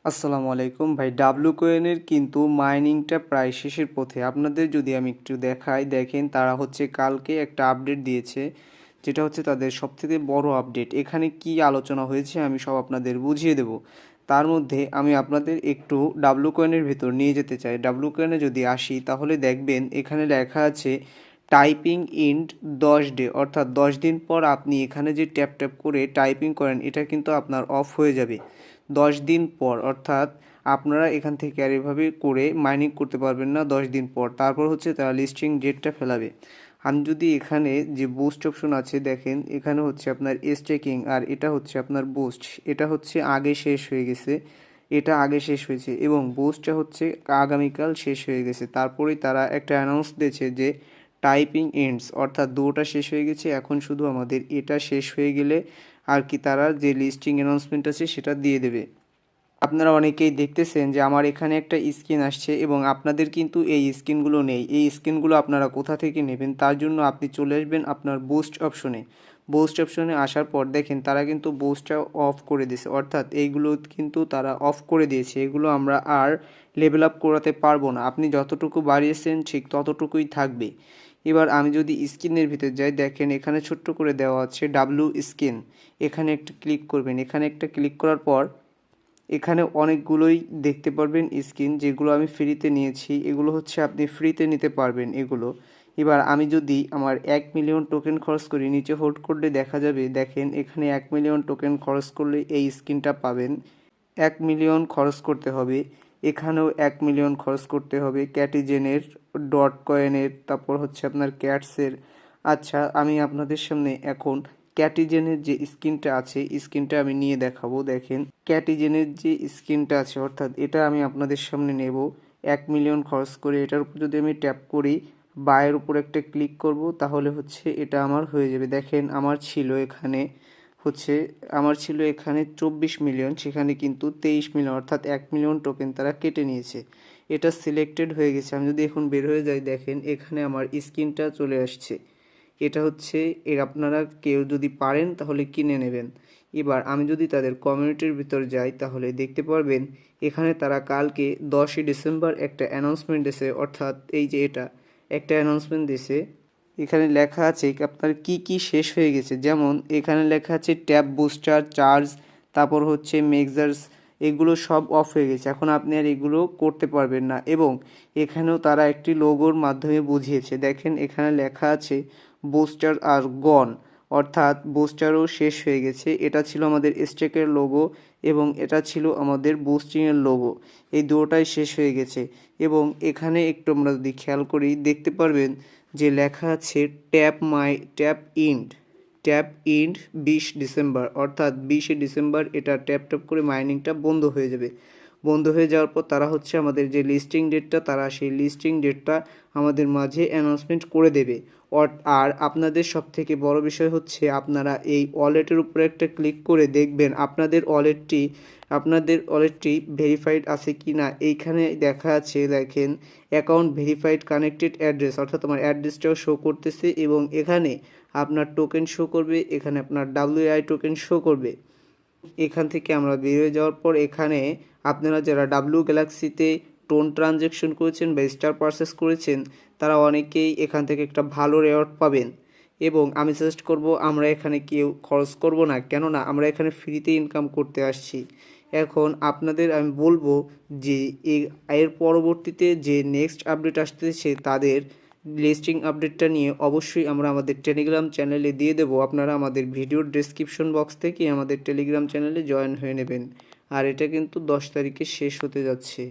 আসসালামু আলাইকুম ভাই। ডাব্লু কয়েনের কিন্তু মাইনিংটা প্রায় শেষের পথে। আপনাদের যদি আমি একটু দেখাই, দেখেন তারা হচ্ছে কালকে একটা আপডেট দিয়েছে, যেটা হচ্ছে তাদের সবথেকে বড় আপডেট। এখানে কি আলোচনা হয়েছে আমি সব আপনাদের বুঝিয়ে দেব। তার মধ্যে আমি আপনাদের একটু ডাব্লু কয়েনের ভেতর নিয়ে যেতে চাই। ডাব্লু কয়েনে যদি আসি তাহলে দেখবেন এখানে লেখা আছে টাইপিং ইন্ড 10 ডে, অর্থাৎ 10 দিন পর আপনি এখানে যে ট্যাপ ট্যাপ করে টাইপিং করেন এটা কিন্তু আপনার অফ হয়ে যাবে 10 দিন পর। অর্থাৎ আপনারা এখান থেকে আর এভাবে করে মাইনিং করতে পারবেন না 10 দিন পর। তারপর হচ্ছে তারা লিস্টিং ডেটটা ফেলাবে। আমি যদি এখানে যে বুস্ট অপশন আছে দেখেন, এখানে হচ্ছে আপনার স্টেকিং আর এটা হচ্ছে আপনার বুস্ট। এটা হচ্ছে আগে শেষ হয়ে গেছে, এটা আগে শেষ হয়েছে এবং বুস্টটা হচ্ছে আগামীকাল শেষ হয়ে গেছে। তারপরেই তারা একটা অ্যানাউন্স দিয়েছে যে টাইপিং এন্ডস, অর্থাৎ দুটোটা শেষ হয়ে গেছে, এখন শুধু আমাদের এটা শেষ হয়ে গেলে আর কি তারা যে লিস্টিং অ্যানাউন্সমেন্ট আছে সেটা দিয়ে দেবে। আপনারা অনেকেই দেখতেছেন যে আমার এখানে একটা স্ক্রিন আসছে এবং আপনাদের কিন্তু এই স্ক্রিনগুলো নেই। এই স্ক্রিনগুলো আপনারা কোথা থেকে নেবেন তার জন্য আপনি চলে আসবেন আপনার বুস্ট অপশনে। বুস্ট অপশনে আসার পর দেখেন তারা কিন্তু বুস্টটা অফ করে দিয়েছে, অর্থাৎ এইগুলো কিন্তু তারা অফ করে দিয়েছে। এগুলো আমরা আর লেভেল আপ করাতে পারবো না, আপনি যতটুকু বাড়িয়েছেন ঠিক ততটুকুই থাকবে। এবার আমি যদি স্ক্রিনের ভিতর যাই, দেখেন এখানে ছোট্ট করে দেওয়া আছে ডাব্লু স্ক্রিন। এখানে একটা ক্লিক করবেন। এখানে একটা ক্লিক করার পর এখানে অনেকগুলোই দেখতে পারবেন স্কিন, যেগুলো আমি ফ্রিতে নিয়েছি। এগুলো হচ্ছে আপনি ফ্রিতে নিতে পারবেন এগুলো। এবার আমি যদি আমার 1 মিলিয়ন টোকেন খরচ করি, নিচে হোল্ড করলে দেখা যাবে, দেখেন এখানে 1 মিলিয়ন টোকেন খরচ করলে এই স্কিনটা পাবেন। 1 মিলিয়ন খরচ করতে হবে, এখানেও 1 মিলিয়ন খরচ করতে হবে, ক্যাটিজেনের, ডট কয়েনের, তারপর হচ্ছে আপনার ক্যাটসের। আচ্ছা, আমি আপনাদের সামনে এখন ক্যাটিজেনের যে স্কিনটা আছে স্কিনটা আমি নিয়ে দেখাবো। দেখেন ক্যাটিজেনের যে স্কিনটা আছে, অর্থাৎ এটা আমি আপনাদের সামনে নেব 1 মিলিয়ন খরচ করে। এটার উপর যদি আমি ট্যাপ করি, বায়ের উপর একটা ক্লিক করব, তাহলে হচ্ছে এটা আমার হয়ে যাবে। দেখেন আমার ছিল এখানে 24 মিলিয়ন, সেখানে কিন্তু 23 মিলিয়ন, অর্থাৎ 1 মিলিয়ন টোকেন তারা কেটে নিয়েছে। এটা সিলেক্টেড হয়ে গেছে। আমি যদি এখন বের হয়ে যাই, দেখেন এখানে আমার স্ক্রিনটা চলে আসছে। এটা হচ্ছে আপনারা কেউ যদি পারেন তাহলে কিনে নেবেন। এবার আমি যদি তাদের কমিউনিটির ভিতর যাই তাহলে দেখতে পারবেন এখানে তারা কালকে 10ই ডিসেম্বর একটা অ্যানাউন্সমেন্ট দিয়েছে, অর্থাৎ এই যে এটা একটা অ্যানাউন্সমেন্ট দিয়েছে। এখানে লেখা আছে আপনার কি কি শেষ হয়ে গেছে, যেমন এখানে লেখা আছে ট্যাব বুস্টার চার্জ, তারপর হচ্ছে মেক্সার্স, এগুলো সব অফ হয়ে গেছে। এখন আপনি আর এগুলো করতে পারবেন না। এবং এখানেও তারা একটি লোগোর মাধ্যমে বুঝিয়েছে। দেখেন এখানে লেখা আছে বুস্টার আর গন, অর্থাৎ বুস্টারও শেষ হয়ে গেছে। এটা ছিল আমাদের স্টেকের লোগো এবং এটা ছিল আমাদের বুস্টিংয়ের লোগো, এই দুটোটাই শেষ হয়ে গেছে। এবং এখানে একটু আমরা যদি খেয়াল করি দেখতে পারবেন যে লেখা আছে ট্যাপ ইন্ড 20 ডিসেম্বর, অর্থাৎ 20 ডিসেম্বর এটা ট্যাপ ট্যাপ করে মাইনিংটা বন্ধ হয়ে যাবে। বন্ধ হয়ে যাওয়ার পর তারা হচ্ছে আমাদের যে লিস্টিং ডেটটা, তারা সেই লিস্টিং ডেটটা আমাদের মাঝে অ্যানাউন্সমেন্ট করে দেবে। আর আপনাদের সবথেকে বড় বিষয় হচ্ছে আপনারা এই ওয়ালেটের উপরে একটা ক্লিক করে দেখবেন আপনাদের ওয়ালেটটি ভেরিফাইড আছে কি না। এইখানে দেখা আছে, দেখেন অ্যাকাউন্ট ভেরিফাইড কানেক্টেড অ্যাড্রেস, অর্থাৎ আমার অ্যাড্রেসটাও শো করতেছে এবং এখানে আপনার টোকেন শো করবে, এখানে আপনার ডাব্লিউআই টোকেন শো করবে। এখান থেকে আমরা বেরিয়ে যাওয়ার পর এখানে আপনারা যারা ডাব্লিউ গ্যালাক্সিতে টোন ট্রানজ্যাকশন করেছেন বা স্টার পারচেস করেছেন তারা অনেকেই এখান থেকে একটা ভালো রেওয়ার্ড পাবেন। এবং আমি সাজেস্ট করব আমরা এখানে কেউ খরচ করব না, কেননা আমরা এখানে ফ্রিতে ইনকাম করতে আসছি। এখন আপনাদের আমি বলবো যে এর পরবর্তীতে যে নেক্সট আপডেট আসতেছে তাদের লিস্টিং আপডেটটা নিয়ে অবশ্যই আমরা আমাদের টেলিগ্রাম চ্যানেলে দিয়ে দেবো। আপনারা আমাদের ভিডিওর ডেসক্রিপশন বক্স থেকে আমাদের টেলিগ্রাম চ্যানেলে জয়েন হয়ে নেবেন। আর এটা কিন্তু 10 তারিখে শেষ হতে যাচ্ছে।